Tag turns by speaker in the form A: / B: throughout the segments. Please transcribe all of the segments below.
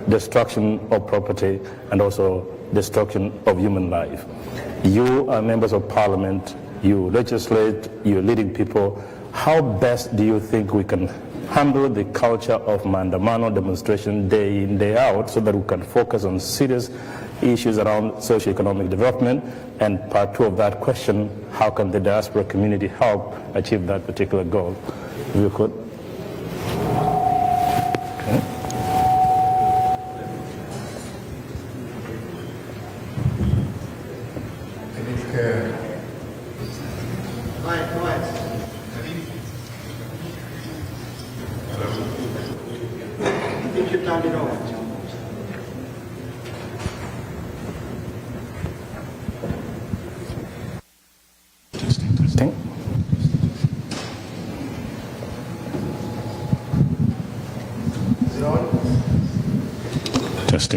A: destruction of property and also destruction of human life. You are members of parliament, you legislate, you're leading people. How best do you think we can handle the culture of maandamano demonstration day in, day out, so that we can focus on serious issues around socioeconomic development? And part two of that question, how can the diaspora community help achieve that particular goal? If you could. Okay.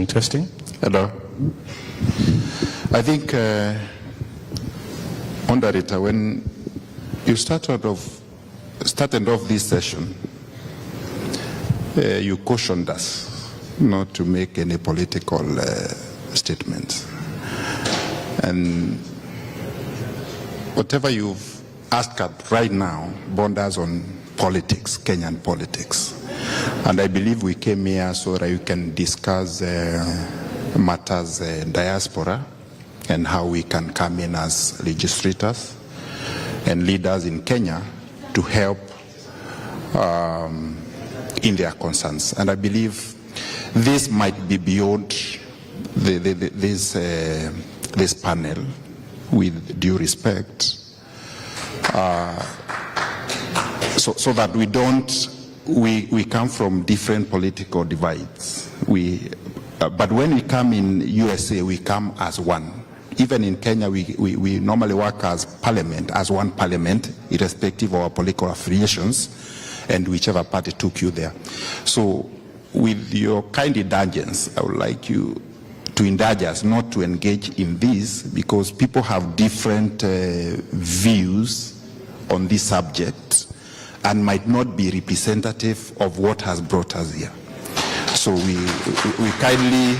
A: Testing.
B: Hello. I think, Honorita, when you started off this session, you cautioned us not to make any political statements. And whatever you've asked right now borders on politics, Kenyan politics. And I believe we came here so that you can discuss matters diaspora and how we can come in as legislators and leaders in Kenya to help in their concerns. And I believe this might be beyond this panel, with due respect, so that we don't. We come from different political divides. But when we come in USA, we come as one. Even in Kenya, we normally work as parliament, as one parliament, irrespective of our political affiliations and whichever party took you there. So with your kind indulgence, I would like you to indulge us not to engage in this, because people have different views on this subject and might not be representative of what has brought us here. So we kindly,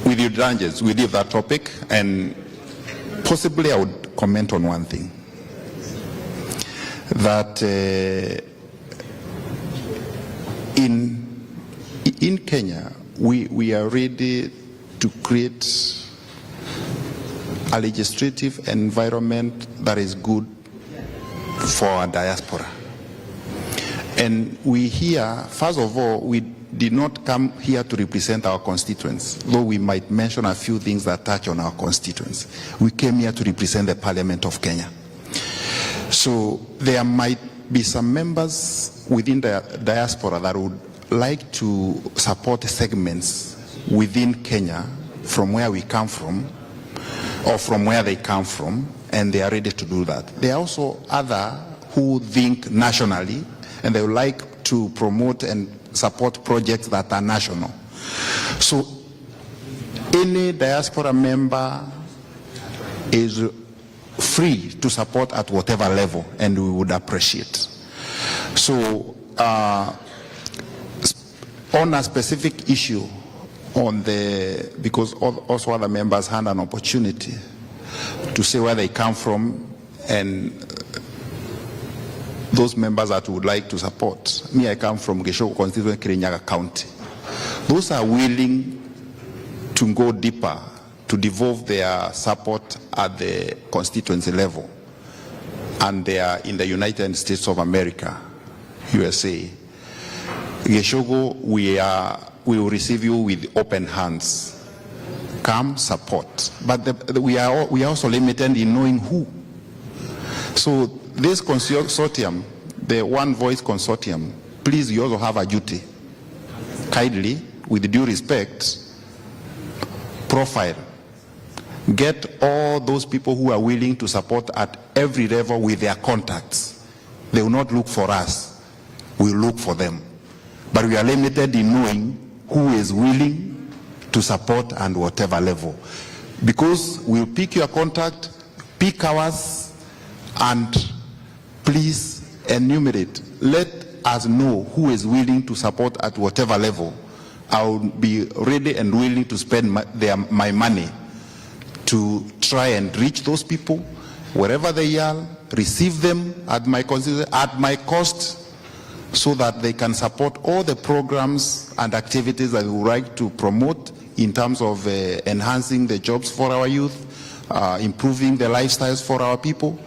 B: with your indulgence, we leave that topic, and possibly I would comment on one thing. That in Kenya, we are ready to create a legislative environment that is good for our diaspora. And we here, first of all, we did not come here to represent our constituents, though we might mention a few things that touch on our constituents. We came here to represent the Parliament of Kenya. So there might be some members within the diaspora that would like to support segments within Kenya from where we come from, or from where they come from, and they are ready to do that. There are also others who think nationally, and they would like to promote and support projects that are national. So any diaspora member is free to support at whatever level, and we would appreciate. So on a specific issue, because also other members had an opportunity to say where they come from and those members that would like to support. Me, I come from Geshogo constituency, Kirinyaga County. Those are willing to go deeper, to devolve their support at the constituency level, and they are in the United States of America, USA. Geshogo, we will receive you with open hands. Come, support. But we are also limited in knowing who. So this consortium, the One Voice Consortium, please, you also have a duty. Kindly, with due respect, profile. Get all those people who are willing to support at every level with their contacts. They will not look for us. We will look for them. But we are limited in knowing who is willing to support and whatever level. Because we'll pick your contact, pick ours, and please enumerate. Let us know who is willing to support at whatever level. I will be ready and willing to spend my money to try and reach those people wherever they are, receive them at my cost, so that they can support all the programs and activities that we would like to promote in terms of enhancing the jobs for our youth, improving the lifestyles for our people.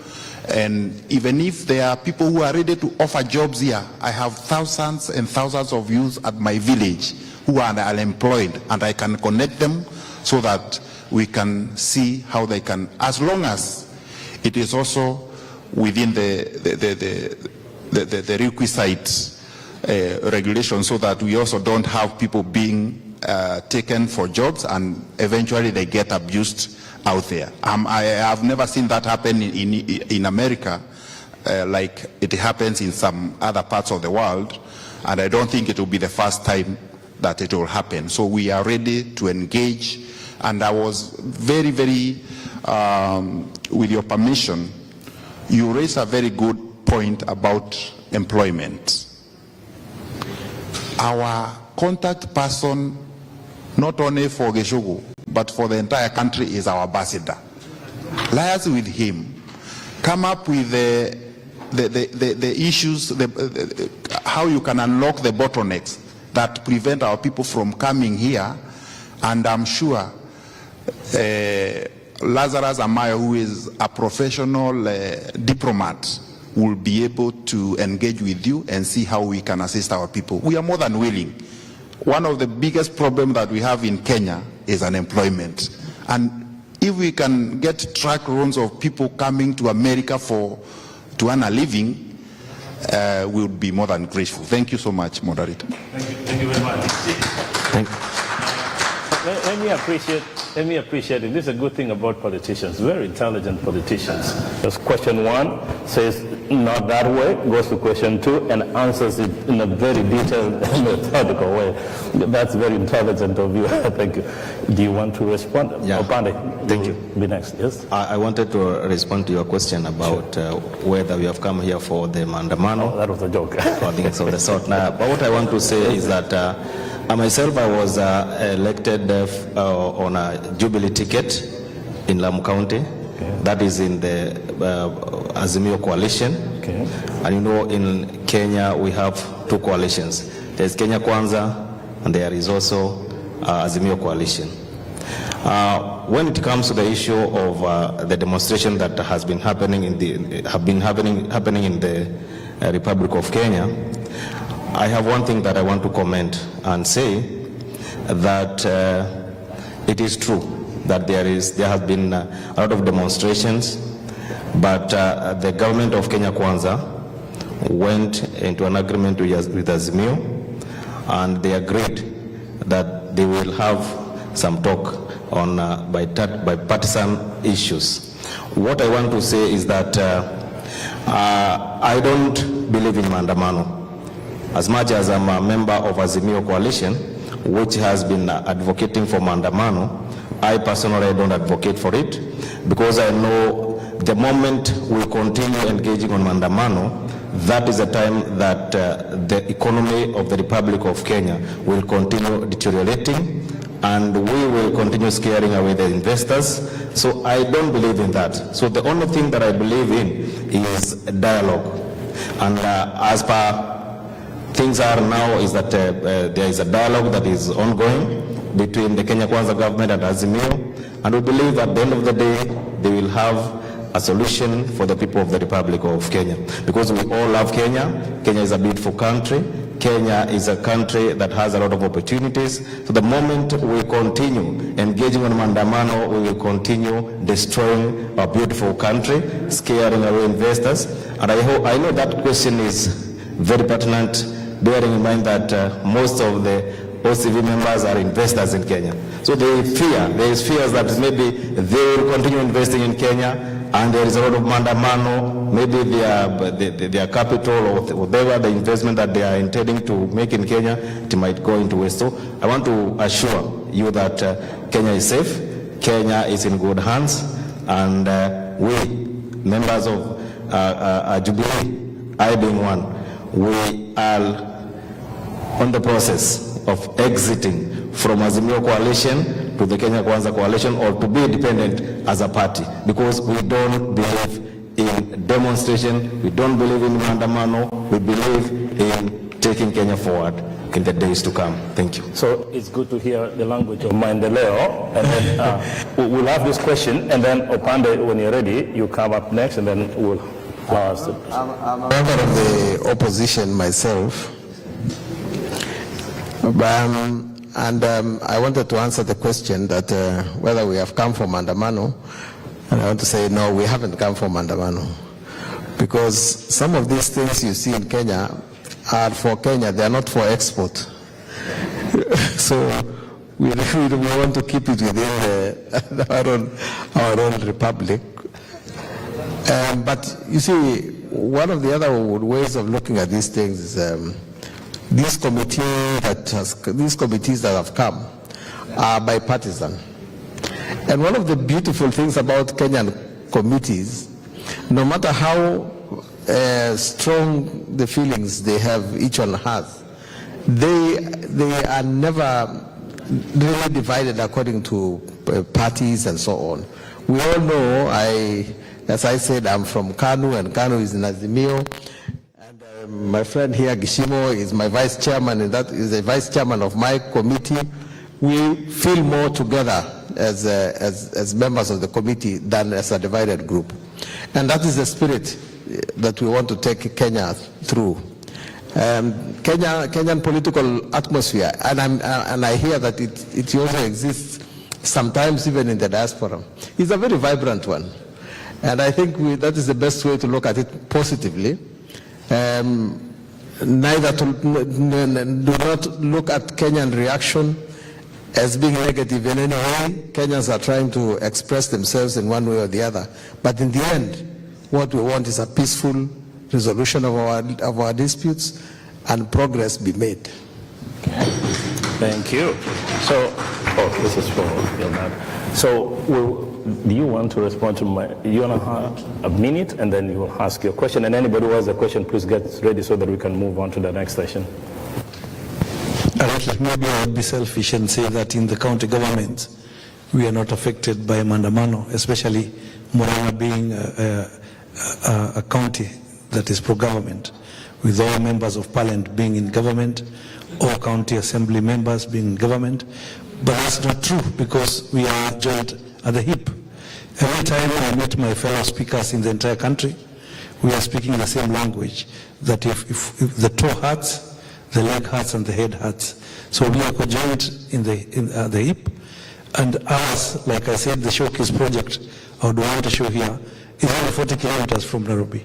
B: And even if there are people who are ready to offer jobs here, I have thousands and thousands of youth at my village who are unemployed, and I can connect them so that we can see how they can, as long as it is also within the requisite regulation, so that we also don't have people being taken for jobs and eventually they get abused out there. I have never seen that happen in America like it happens in some other parts of the world, and I don't think it will be the first time that it will happen. So we are ready to engage, and I was very, very, with your permission, you raised a very good point about employment. Our contact person, not only for Geshugu, but for the entire country, is our ambassador. Liaise with him, come up with the issues, how you can unlock the bottlenecks that prevent our people from coming here. And I'm sure Lazarus Amaya, who is a professional diplomat, will be able to engage with you and see how we can assist our people. We are more than willing. One of the biggest problems that we have in Kenya is unemployment. And if we can get track runs of people coming to America to earn a living, we would be more than grateful. Thank you so much, moderator.
A: Thank you very much. Thank you. Let me appreciate it. This is a good thing about politicians, very intelligent politicians. Because question 1 says not that way, goes to question 2 and answers it in a very detailed, methodical way. That's very intelligent of you. Thank you. Do you want to respond?
C: Yeah.
A: Opande,
C: thank you.
A: Be next, yes?
C: I wanted to respond to your question about whether we have come here for the Mandamano.
A: Oh, that was a joke.
C: Or things of the sort. Now, but what I want to say is that myself, I was elected on a Jubilee ticket in Lamu County. Okay. That is in the Azimio coalition. Okay. And you know, in Kenya, we have 2 coalitions. There's Kenya Kwanza, and there is also Azimio coalition. When it comes to the issue of the demonstration that has been happening in the Republic of Kenya, I have one thing that I want to comment and say, that it is true that there has been a lot of demonstrations, but the government of Kenya Kwanza went into an agreement with Azimio, and they agreed that they will have some talk on bipartisan issues. What I want to say is that I don't believe in Mandamano. As much as I'm a member of Azimio coalition, which has been advocating for Mandamano, I personally don't advocate for it, because I know the moment we continue engaging on Mandamano, that is the time that the economy of the Republic of Kenya will continue deteriorating, and we will continue scaring away the investors. So I don't believe in that. So the only thing that I believe in is dialogue. And as per things are now, is that there is a dialogue that is ongoing between the Kenya Kwanza government and Azimio, and we believe at the end of the day they will have a solution for the people of the Republic of Kenya, because we all love Kenya. Kenya is a beautiful country. Kenya is a country that has a lot of opportunities. So the moment we continue engaging on Mandamano, we will continue destroying our beautiful country, scaring away investors. And I know that question is very pertinent, bearing in mind that most of the OCV members are investors in Kenya. So there is fears that maybe they will continue investing in Kenya, and there is a lot of Mandamano, maybe their capital or whatever the investment that they are intending to make in Kenya, it might go into waste. So I want to assure you that Kenya is safe, Kenya is in good hands, and we, members of Jubilee, I being one, we are on the process of exiting from Azimio coalition to the Kenya Kwanza coalition, or to be independent as a party, because we don't believe in demonstration, we don't believe in maandamano, we believe in taking Kenya forward in the days to come. Thank you.
A: So it's good to hear the language of Maendeleo, and then we'll have this question, and then Opande, when you're ready, you come up next, and then we'll ask it.
D: I'm a member of the opposition myself, I wanted to answer the question that whether we have come from Mandamano, and I want to say no, we haven't come from Mandamano, because some of these things you see in Kenya are for Kenya, they are not for export. So we want to keep it within our own republic. But you see, one of the other ways of looking at these things is these committees that have come are bipartisan. And one of the beautiful things about Kenyan committees, no matter how strong the feelings they have, each one has, they are never really divided according to parties and so on. We all know, as I said, I'm from Kanu, and Kanu is in Azimio. And my friend here, Gishimo, is my vice chairman, and that is the vice chairman of my committee. We feel more together as members of the committee than as a divided group. And that is the spirit that we want to take Kenya through. Kenyan political atmosphere, and I hear that it also exists sometimes even in the diaspora, is a very vibrant one. And I think that is the best way to look at it positively. Do not look at Kenyan reaction as being negative in any way. Kenyans are trying to express themselves in one way or the other. But in the end, what we want is a peaceful resolution of our disputes and progress be made.
A: Thank you. So, this is for your man. So, do you want to respond to you want to have a minute, and then you will ask your question. And anybody who has a question, please get ready so that we can move on to the next session.
E: Maybe I would be selfish and say that in the county government, we are not affected by Mandamano, especially Murang'a being a county that is pro-government, with all members of parliament being in government, all county assembly members being in government. But that's not true, because we are joined at the hip. Every time I meet my fellow speakers in the entire country, we are speaking the same language, that if the toe hurts, the leg hurts and the head hurts. So we are conjoined at the hip. And ours, like I said, the Showcase project, I would want to show here, is only 40 kilometers from Nairobi.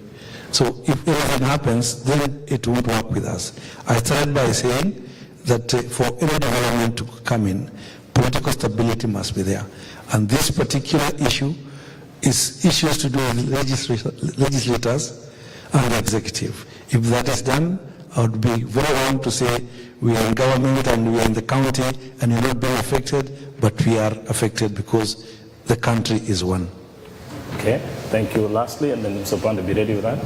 E: So if anything happens, then it won't work with us. I started by saying that for any development to come in, political stability must be there. And this particular issue is issues to do with legislators and the executive. If that is done, I would be very wrong to say we are in government and we are in the county and we're not being affected, but we are affected because the country is one.
A: Okay, thank you. Lastly, and then Mr. Panda, be ready with that.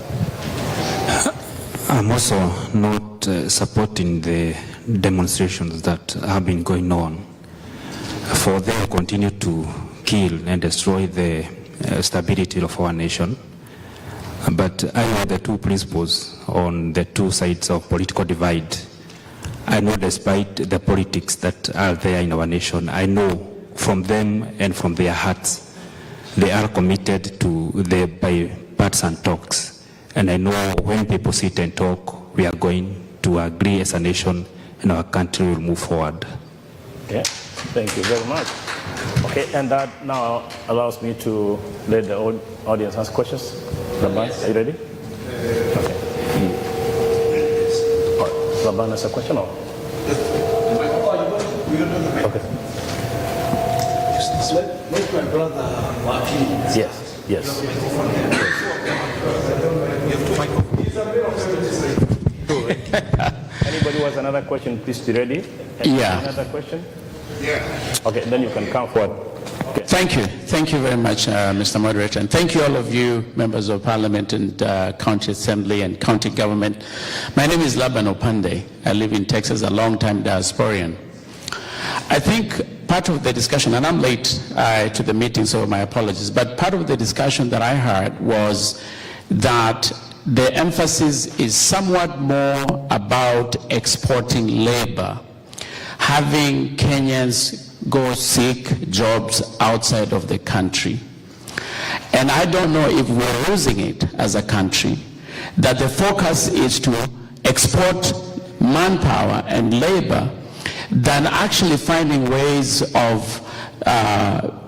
F: I'm also not supporting the demonstrations that have been going on, for they will continue to kill and destroy the stability of our nation. But I know the two principles on the two sides of political divide. I know despite the politics that are there in our nation, I know from them and from their hearts, they are committed to the bipartisan talks. And I know when people sit and talk, we are going to agree as a nation and our country will move forward.
A: Okay, thank you very much. Okay, and that now allows me to let the audience ask questions. Laban, are you ready? Okay. Laban has a question or? Okay.
G: Let my brother Waki.
A: Yes, yes. Anybody who has another question, please be ready.
F: Yeah.
A: Another question? Yeah. Okay, then you can come forward.
H: Thank you. Thank you very much, Mr. Moderator. And thank you all of you, members of Parliament and County Assembly and County Government. My name is Laban Opande. I live in Texas, a long-time diasporian. I think part of the discussion, and I'm late to the meeting, so my apologies, but part of the discussion that I heard was that the emphasis is somewhat more about exporting labor, having Kenyans go seek jobs outside of the country. And I don't know if we're losing it as a country, that the focus is to export manpower and labor than actually finding ways of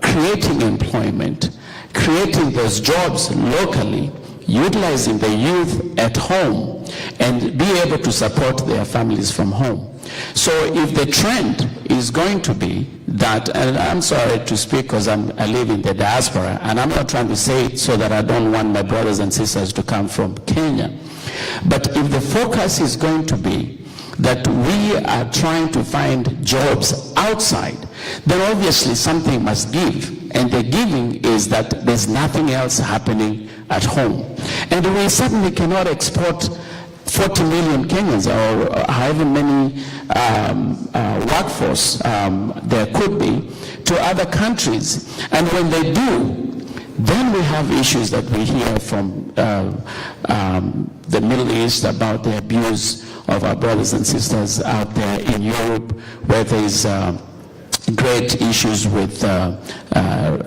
H: creating employment, creating those jobs locally, utilizing the youth at home, and be able to support their families from home. So if the trend is going to be that, and I'm sorry to speak because I live in the diaspora, and I'm not trying to say it so that I don't want my brothers and sisters to come from Kenya, but if the focus is going to be that we are trying to find jobs outside, then obviously something must give, and the giving is that there's nothing else happening at home. And we certainly cannot export 40 million Kenyans or however many workforce there could be to other countries. And when they do, then we have issues that we hear from the Middle East about the abuse of our brothers and sisters out there in Europe, where there's great issues with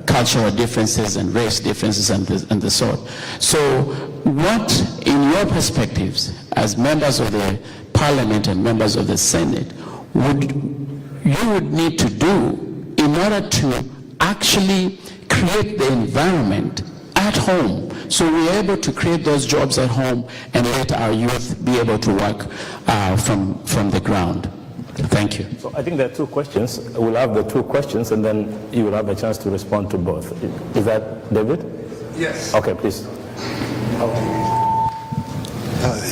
H: cultural differences and race differences and the sort. So what, in your perspectives, as members of the Parliament and members of the Senate, you would need to do in order to actually create the environment at home, so we're able to create those jobs at home and let our youth be able to work from the ground? Thank you.
A: So I think there are two questions. We'll have the two questions, and then you will have a chance to respond to both. Is that David?
I: Yes.
A: Okay, please.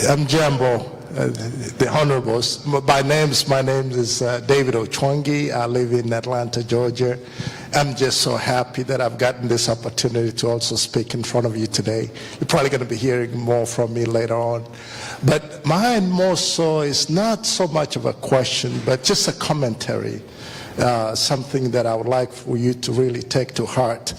I: I'm Jambo, the Honorables. My name is David Ochwangi. I live in Atlanta, Georgia. I'm just so happy that I've gotten this opportunity to also speak in front of you today. You're probably going to be hearing more from me later on. But mine more so is not so much of a question, but just a commentary, something that I would like for you to really take to heart,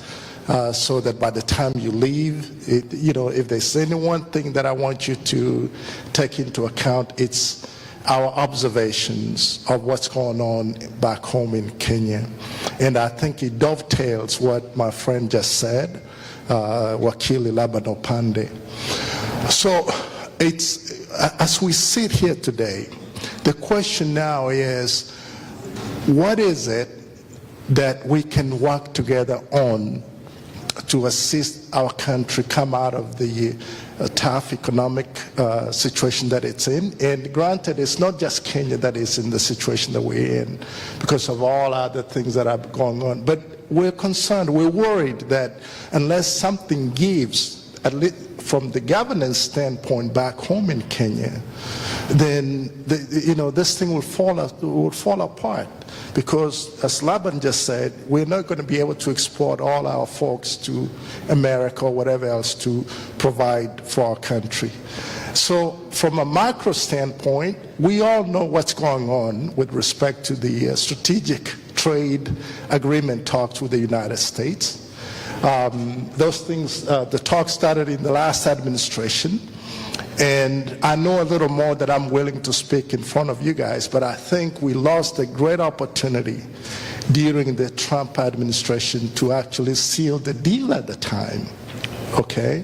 I: so that by the time you leave, if there's any one thing that I want you to take into account, it's our observations of what's going on back home in Kenya. And I think it dovetails what my friend just said, Wakili Laban Opande. So it's, as we sit here today, the question now is, what is it that we can work together on to assist our country come out of the tough economic situation that it's in? And granted, it's not just Kenya that is in the situation that we're in because of all other things that are going on. But we're concerned, we're worried that unless something gives, at least from the governance standpoint back home in Kenya, then this thing will fall apart. Because as Laban just said, we're not going to be able to export all our folks to America or whatever else to provide for our country. So from a macro standpoint, we all know what's going on with respect to the strategic trade agreement talks with the United States. Those things, the talk started in the last administration. And I know a little more that I'm willing to speak in front of you guys, but I think we lost a great opportunity during the Trump administration to actually seal the deal at the time, okay?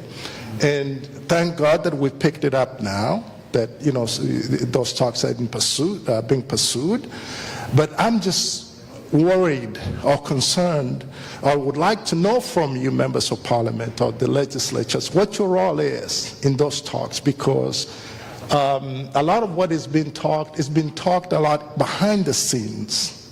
I: And thank God that we picked it up now, that, those talks are being pursued. But I'm just worried or concerned, or would like to know from you, members of Parliament or the legislatures, what your role is in those talks, because a lot of what is being talked a lot behind the scenes.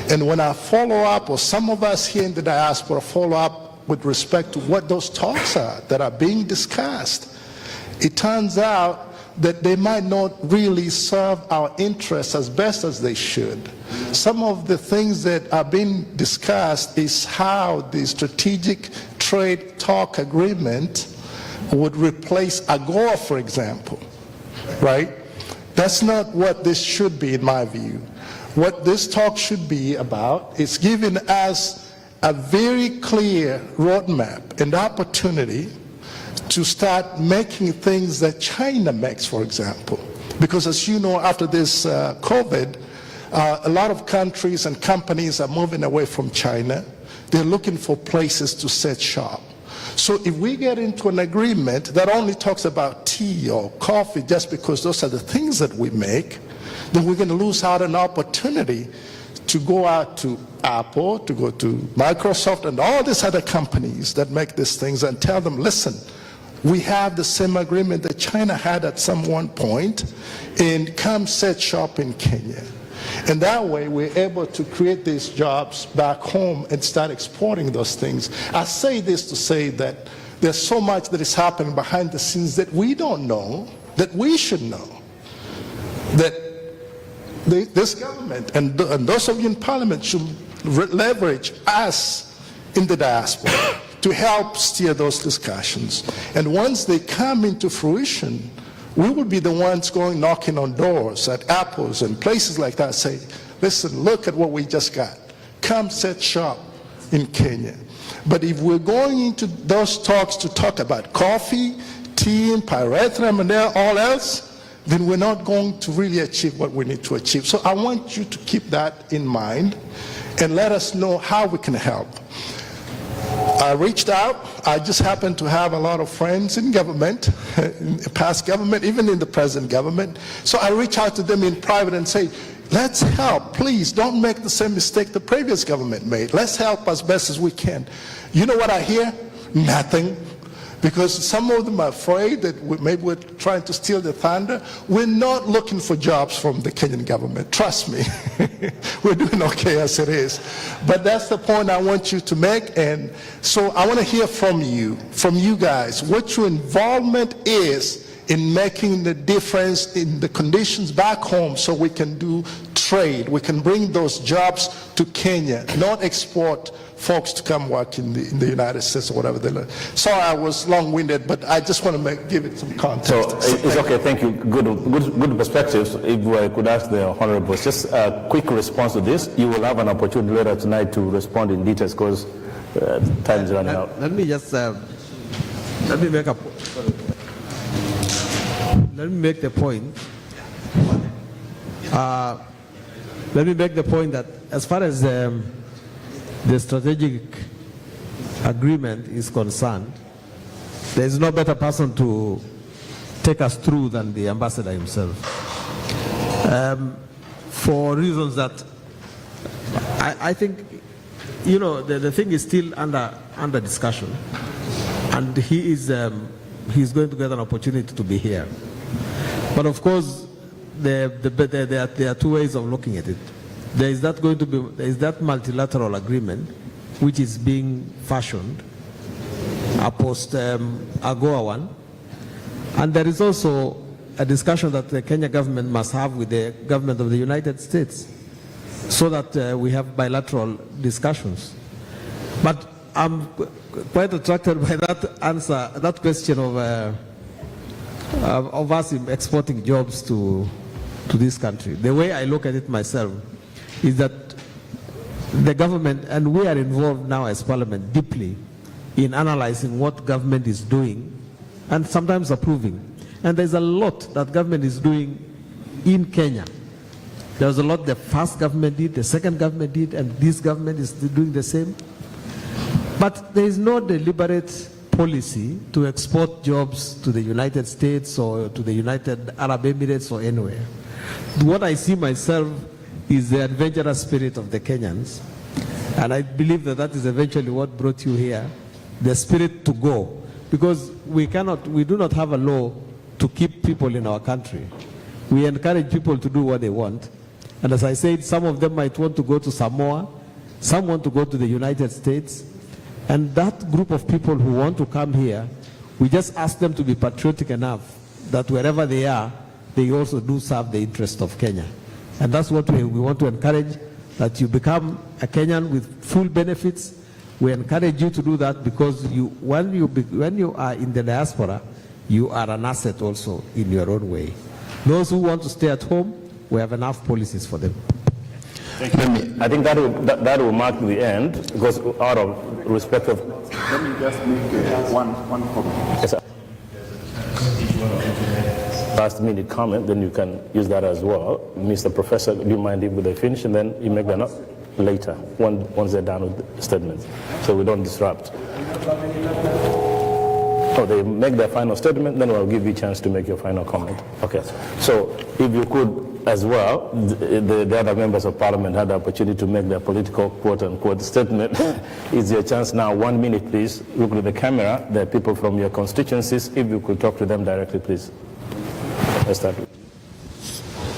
I: And when I follow up, or some of us here in the diaspora follow up with respect to what those talks are that are being discussed, it turns out that they might not really serve our interests as best as they should. Some of the things that are being discussed is how the strategic trade talk agreement would replace AGOA, for example, right? That's not what this should be, in my view. What this talk should be about is giving us a very clear roadmap and opportunity to start making things that China makes, for example. Because as you know, after this COVID, a lot of countries and companies are moving away from China. They're looking for places to set shop. So if we get into an agreement that only talks about tea or coffee just because those are the things that we make, then we're going to lose out an opportunity to go out to Apple, to go to Microsoft and all these other companies that make these things and tell them, listen, we have the same agreement that China had at some one point, and come set shop in Kenya. And that way we're able to create these jobs back home and start exporting those things. I say this to say that there's so much that is happening behind the scenes that we don't know, that we should know, that this government and those of you in Parliament should leverage us in the diaspora to help steer those discussions. And once they come into fruition, we will be the ones going knocking on doors at Apples and places like that, say, listen, look at what we just got. Come set shop in Kenya. But if we're going into those talks to talk about coffee, tea, pyrethrum, and all else, then we're not going to really achieve what we need to achieve. So I want you to keep that in mind and let us know how we can help. I reached out. I just happen to have a lot of friends in government, in past government, even in the present government. So I reach out to them in private and say, let's help. Please don't make the same mistake the previous government made. Let's help as best as we can. You know what I hear? Nothing. Because some of them are afraid that maybe we're trying to steal the thunder. We're not looking for jobs from the Kenyan government. Trust me. We're doing okay as it is. But that's the point I want you to make. And so I want to hear from you guys, what your involvement is in making the difference in the conditions back home so we can do trade. We can bring those jobs to Kenya, not export folks to come work in the United States or whatever they learn. Sorry I was long-winded, but I just want to give it some context.
A: So it's okay, thank you. Good perspectives. If I could ask the Honourables, just a quick response to this. You will have an opportunity later tonight to respond in details because time is running out.
J: Let me just, let me make the point. Let me make the point that as far as the strategic agreement is concerned, there is no better person to take us through than the ambassador himself. For reasons that I think, you know, the thing is still under discussion, and he's going to get an opportunity to be here. But of course, there are two ways of looking at it. There is that multilateral agreement which is being fashioned post AGOA one, and there is also a discussion that the Kenya government must have with the government of the United States so that we have bilateral discussions. But I'm quite attracted by that answer, that question of us exporting jobs to this country. The way I look at it myself is that the government, and we are involved now as Parliament deeply in analyzing what government is doing and sometimes approving. And there's a lot that government is doing in Kenya. There's a lot the first government did, the second government did, and this government is doing the same. But there is no deliberate policy to export jobs to the United States or to the United Arab Emirates or anywhere. What I see myself is the adventurous spirit of the Kenyans, and I believe that that is eventually what brought you here, the spirit to go, because we do not have a law to keep people in our country. We encourage people to do what they want, and as I said, some of them might want to go to Samoa, some want to go to the United States, and that group of people who want to come here, we just ask them to be patriotic enough that wherever they are, they also do serve the interest of Kenya. And that's what we want to encourage, that you become a Kenyan with full benefits. We encourage you to do that because when you are in the diaspora, you are an asset also in your own way. Those who want to stay at home, we have enough policies for them.
A: I think that will mark the end, because out of respect of...
B: Let me just make one comment.
A: Yes, sir. Last minute comment, then you can use that as well. Mr. Professor, do you mind if they finish and then you make that up later, once they're done with the statements, so we don't disrupt. Oh, they make their final statement, then I'll give you a chance to make your final comment. Okay, so if you could as well, the other members of parliament had the opportunity to make their political quote-unquote statement. It's your chance now. 1 minute, please. Look at the camera. There are people from your constituencies. If you could talk to them directly, please. Let's start with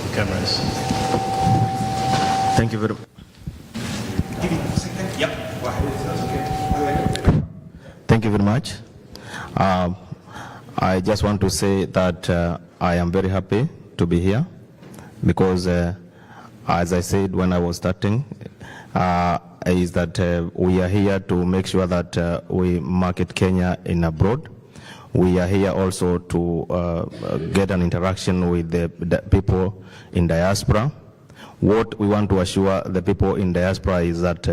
A: the cameras.
K: Thank you very much. Thank you very much. I just want to say that I am very happy to be here because, as I said when I was starting, is that we are here to make sure that we market Kenya in abroad. We are here also to get an interaction with the people in diaspora. What we want to assure the people in diaspora is that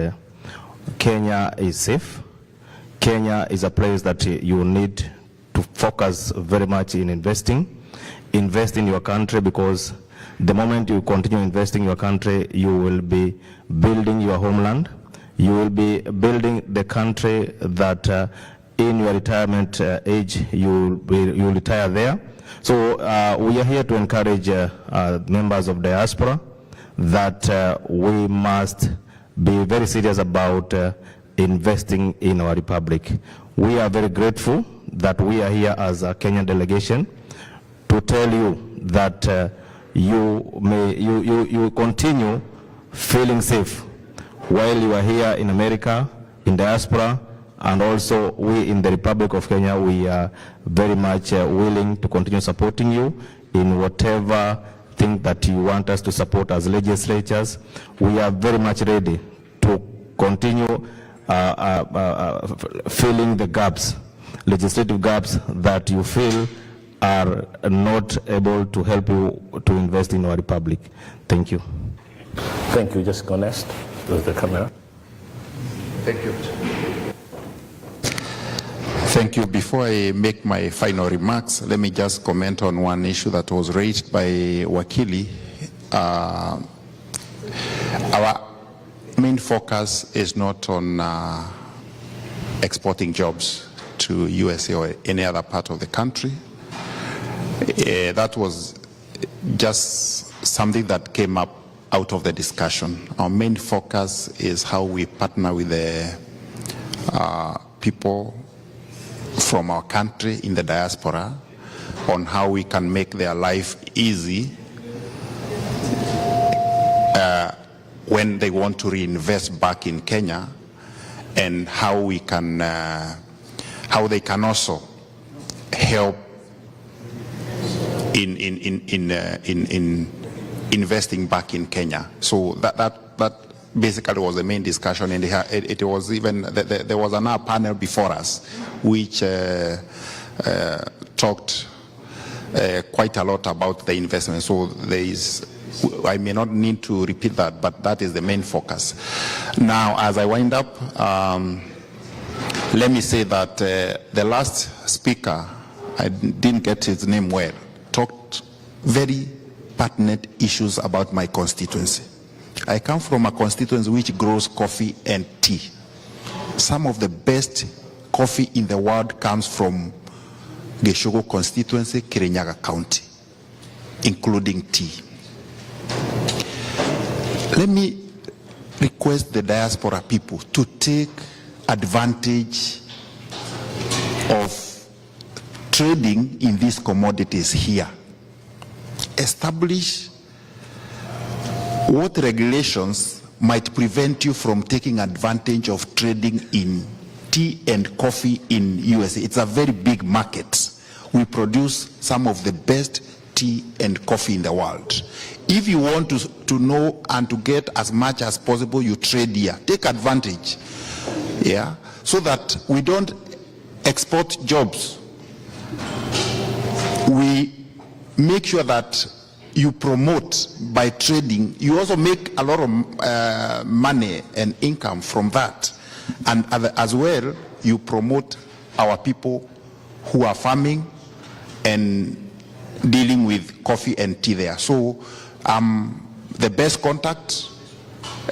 K: Kenya is safe. Kenya is a place that you need to focus very much in investing. Invest in your country, because the moment you continue investing in your country, you will be building your homeland. You will be building the country that in your retirement age, you will retire there. So we are here to encourage members of diaspora that we must be very serious about investing in our republic. We are very grateful that we are here as a Kenyan delegation to tell you that you continue feeling safe while you are here in America, in diaspora, and also we in the Republic of Kenya. We are very much willing to continue supporting you in whatever thing that you want us to support as legislatures. We are very much ready to continue filling the gaps, legislative gaps that you feel are not able to help you to invest in our republic. Thank you.
A: Thank you. Just go next with the camera.
B: Thank you. Thank you. Before I make my final remarks, let me just comment on one issue that was raised by Wakili. Our main focus is not on exporting jobs to USA or any other part of the country. That was just something that came up out of the discussion. Our main focus is how we partner with the people from our country in the diaspora on how we can make their life easy when they want to reinvest back in Kenya, and how we can, how they can also help in investing back in Kenya. So that basically was the main discussion, and it was even there was another panel before us which talked quite a lot about the investment. So there is, I may not need to repeat that, but that is the main focus. Now, as I wind up, let me say that the last speaker, I didn't get his name well, talked very pertinent issues about my constituency. I come from a constituency which grows coffee and tea. Some of the best coffee in the world comes from Geshogo constituency, Kirinyaga County, including tea. Let me request the diaspora people to take advantage of trading in these commodities here. Establish what regulations might prevent you from taking advantage of trading in tea and coffee in USA. It's a very big market. we produce some of the best tea and coffee in the world. If you want to know and to get as much as possible, you trade here. Take advantage, yeah, so that we don't export jobs. We make sure that you promote by trading. You also make a lot of money and income from that. And as well, you promote our people who are farming and dealing with coffee and tea there. So the best contact,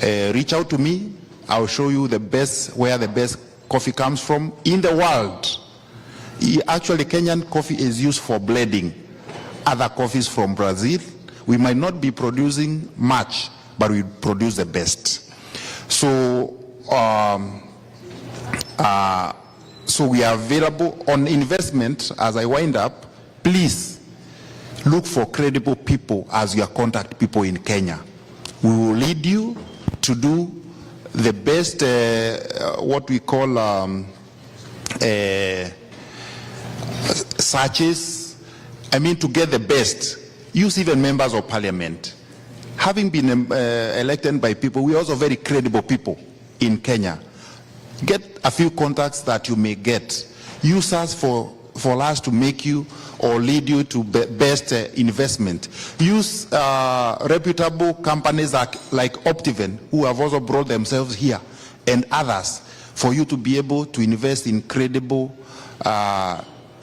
B: reach out to me. I'll show you the best, where the best coffee comes from in the world. Actually, Kenyan coffee is used for blending other coffees from Brazil. We might not be producing much, but we produce the best. So, so we are available on investment. As I wind up, please look for credible people as your contact people in Kenya. We will lead you to do the best, what we call searches. I mean, to get the best. Use even members of parliament. Having been elected by people, we are also very credible people in Kenya. Get a few contacts that you may get. Use us for us to make you or lead you to best investment. Use reputable companies like Optiven, who have also brought themselves here, and others, for you to be able to invest in credible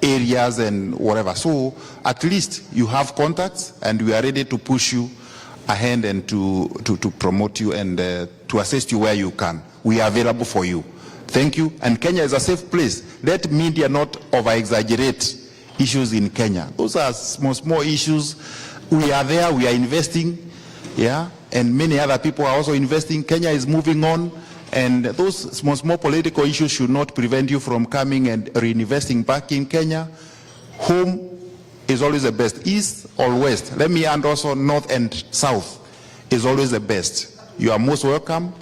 B: areas and whatever. So at least you have contacts, and we are ready to push you ahead and to promote you and to assist you where you can. We are available for you. Thank you. And Kenya is a safe place. Let media not over-exaggerate issues in Kenya. Those are small issues. We are there, we are investing, yeah, and many other people are also investing. Kenya is moving on, and those small political issues should not prevent you from coming and reinvesting back in Kenya. Home is always the best. East or west, let me add also north and south is always the best. You are most welcome.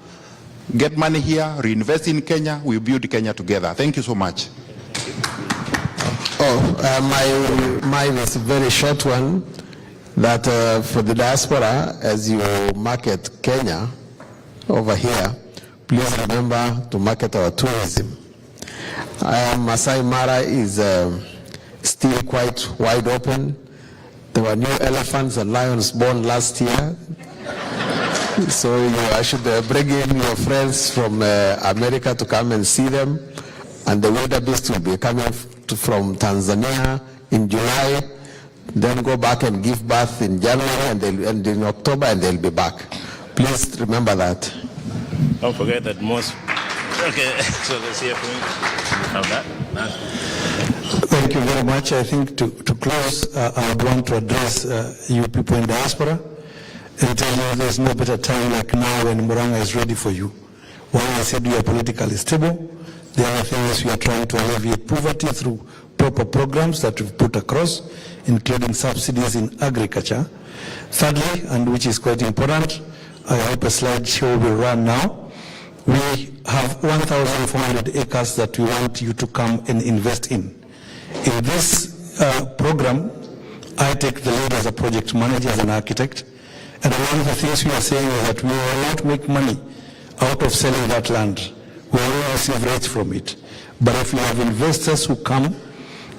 B: Get money here, reinvest in Kenya, we build Kenya together. Thank you so much.
D: Mine is a very short one, that for the diaspora, as you market Kenya over here, please remember to market our tourism. Masai Mara is still quite wide open. There were new elephants and lions born last year. So I should bring in your friends from America to come and see them. And the wildebeest will be coming from Tanzania in July, then go back and give birth in January and in October, and they'll be back. Please remember that.
A: Don't forget that most... Okay, so let's hear from you. Have that.
E: Thank you very much. I think to close, I would want to address you people in diaspora and tell you there's no better time like now when Murang'a is ready for you. One, I said we are politically stable. The other thing is we are trying to alleviate poverty through proper programs that we've put across, including subsidies in agriculture. Thirdly, and which is quite important, I hope a slideshow will run now. We have 1,400 acres that we want you to come and invest in. In this program, I take the lead as a project manager, as an architect. And one of the things we are saying is that we will not make money out of selling that land. We will receive rates from it. But if we have investors who come,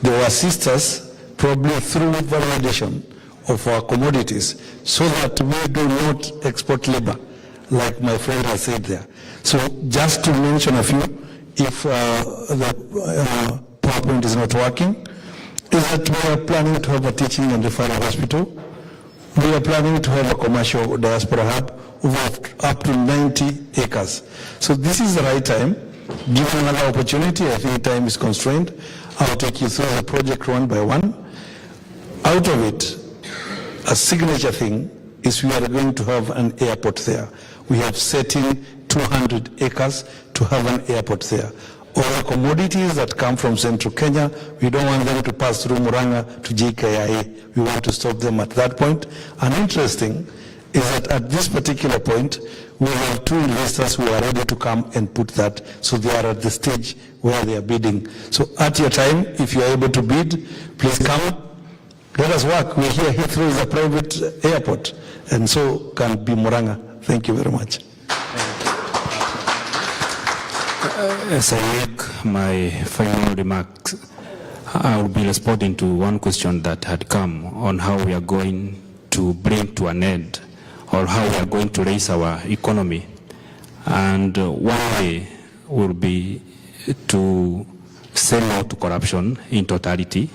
E: they will assist us probably through validation of our commodities so that we do not export labor, like my friend has said there. So just to mention a few, if the PowerPoint is not working, is that we are planning to have a teaching and referral hospital. We are planning to have a commercial diaspora hub of up to 90 acres. So this is the right time. Given another opportunity, I think time is constrained. I'll take you through the project one by one. Out of it, a signature thing is we are going to have an airport there. We have set in 200 acres to have an airport there. All the commodities that come from central Kenya, we don't want them to pass through Murang'a to JKIA. We want to stop them at that point. And interesting, is that at this particular point, we have 2 investors who are ready to come and put that, so they are at the stage where they are bidding. So at your time, if you are able to bid, please come. Let us work. We're here. Heathrow is a private airport, and so can be Murang'a. Thank you very much.
F: As I make my final remarks, I will be responding to one question that had come on how we are going to bring to an end, or how we are going to raise our economy. And one way will be to say no to corruption in totality.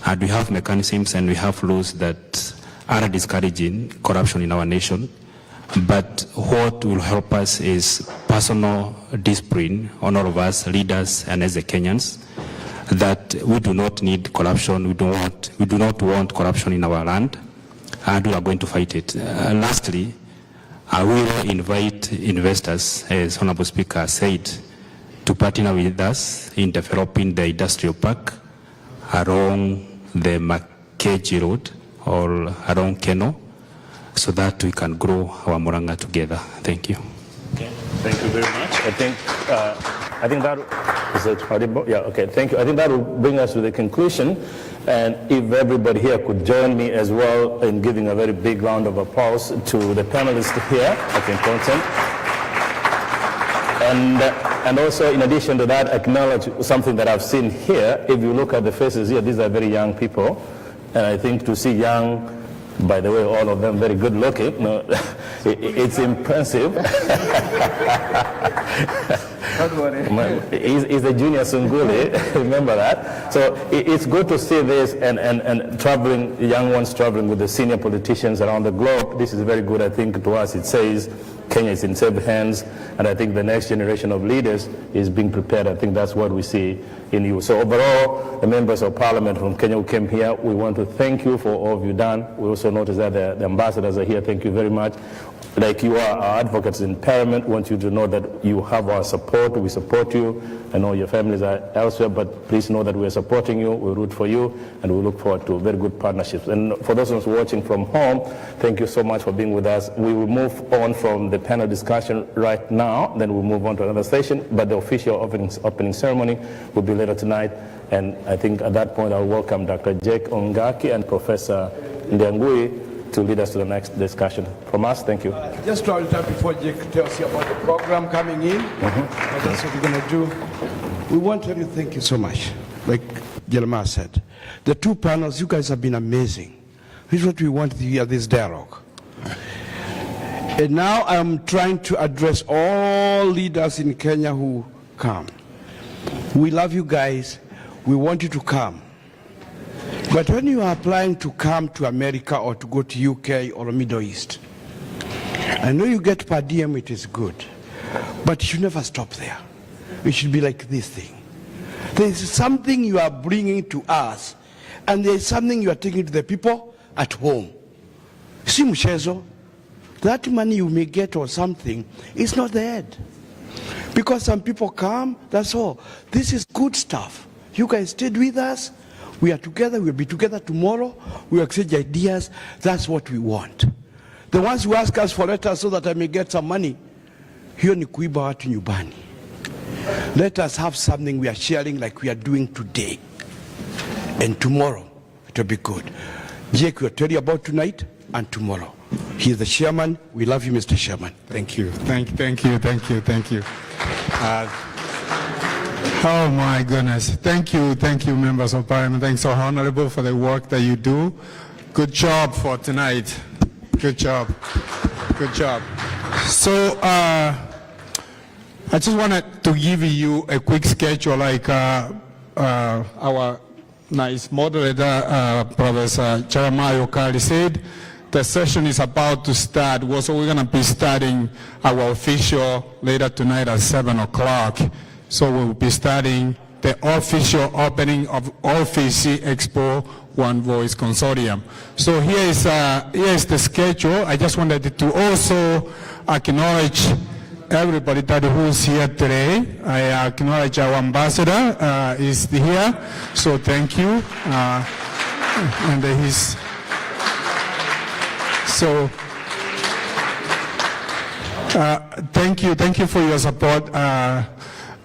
F: And we have mechanisms and we have laws that are discouraging corruption in our nation. But what will help us is personal discipline on all of us, leaders and as the Kenyans, that we do not need corruption, we do not want corruption in our land, and we are going to fight it. Lastly, I will invite investors, as Honorable Speaker said, to partner with us in developing the industrial park along the Makeji Road or around Keno, so that we can grow our Murang'a together. Thank you.
A: Okay. Thank you very much. I think that is it. Yeah. Okay. Thank you. I think that will bring us to the conclusion. And if everybody here could join me as well in giving a very big round of applause to the panelists here, that's important. And also, in addition to that, acknowledge something that I've seen here. If you look at the faces here, these are very young people. And I think to see young, by the way, all of them very good looking, no, it's impressive.
G: Don't worry.
A: He's a junior Sunguli, remember that. So it's good to see this and traveling, young ones traveling with the senior politicians around the globe. This is very good, I think, to us. It says Kenya is in safe hands, and I think the next generation of leaders is being prepared. I think that's what we see in you. So overall, the members of parliament from Kenya who came here, we want to thank you for all you've done. We also notice that the ambassadors are here. Thank you very much. Like you are our advocates in Parliament, want you to know that you have our support. We support you. I know your families are elsewhere, but please know that we are supporting you. We root for you, and we look forward to very good partnerships. And for those who are watching from home, thank you so much for being with us. We will move on from the panel discussion right now, then we'll move on to another session, but the official opening ceremony will be later tonight. And I think at that point I'll welcome Dr. Jake Ongaki and Professor Ndiangui to lead us to the next discussion. From us, thank you.
G: Just to tell before Jake tells you about the program coming in, that's what we're going to do. We want to tell you thank you so much. Like Jeremiah said, the 2 panels, you guys have been amazing. This is what we want to hear, this dialogue. And now I'm trying to address all leaders in Kenya who come. We love you guys. We want you to come. But when you are applying to come to America or to go to UK or the Middle East, I know you get per diem, it is good. But you should never stop there. It should be like this thing. There is something you are bringing to us, and there is something you are taking to the people at home. See, mchezo, that money you may get or something is not the end. Because some people come, that's all. This is good stuff. You guys stayed with us. We are together, we'll be together tomorrow, we exchange ideas, that's what we want. The ones who ask us for letters so that I may get some money, hiyo ni kuiba watu nyumbani. Let us have something we are sharing like we are doing today. And tomorrow, it will be good. Jake will tell you about tonight and tomorrow. He is the chairman. We love you, Mr. Chairman.
L: Thank you. Thank you. Oh my goodness. Thank you, members of Parliament. Thanks, so honorable, for the work that you do. Good job for tonight. Good job. So, I just wanted to give you a quick schedule, like our nice moderator, Professor Jeremiah Okali said. The session is about to start. So we're going to be starting our official later tonight at 7 o'clock. So we'll be starting the official opening of OFC Expo One Voice Consortium. So here is the schedule. I just wanted to also acknowledge everybody that who's here today. I acknowledge our ambassador is here. So thank you. Thank you for your support,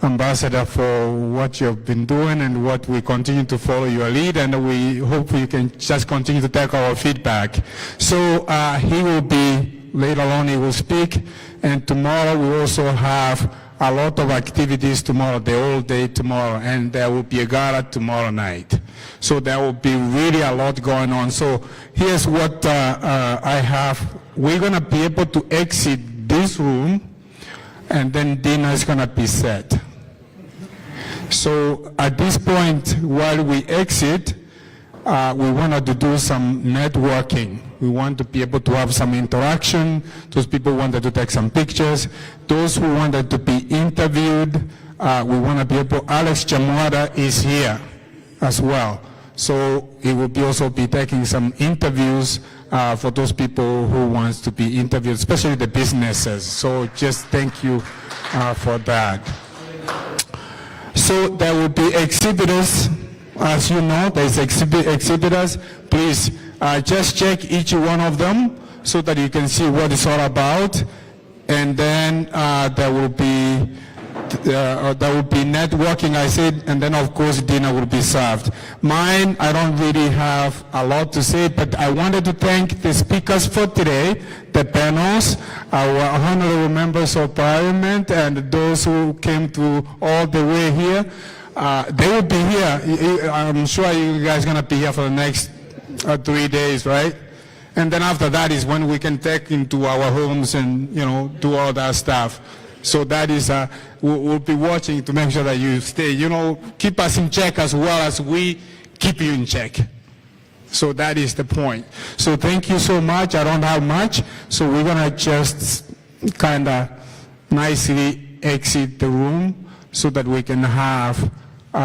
L: Ambassador, for what you've been doing and what we continue to follow your lead, and we hope you can just continue to take our feedback. So he will be, later on he will speak, and tomorrow we also have a lot of activities tomorrow, the whole day tomorrow, and there will be a gala tomorrow night. So there will be really a lot going on. So here's what I have. We're going to be able to exit this room, and then dinner is going to be set. So at this point, while we exit, we wanted to do some networking. We want to be able to have some interaction. Those people wanted to take some pictures. Those who wanted to be interviewed, we want to be able, Alex Chamwada is here as well. So he will also be taking some interviews for those people who wants to be interviewed, especially the businesses. So just thank you for that. So there will be exhibitors. As you know, there's exhibitors. Please just check each one of them so that you can see what it's all about. And then there will be networking, I said, and then of course dinner will be served. Mine, I don't really have a lot to say, but I wanted to thank the speakers for today, the panels, our honorable members of parliament, and those who came to all the way here. They will be here. I'm sure you guys are going to be here for the next 3 days, right? And then after that is when we can take into our homes and, do all that stuff. So that is, we'll be watching to make sure that you stay, keep us in check as well as we keep you in check. So that is the point. So thank you so much. I don't have much. So we're going to just kind of nicely exit the room so that we can have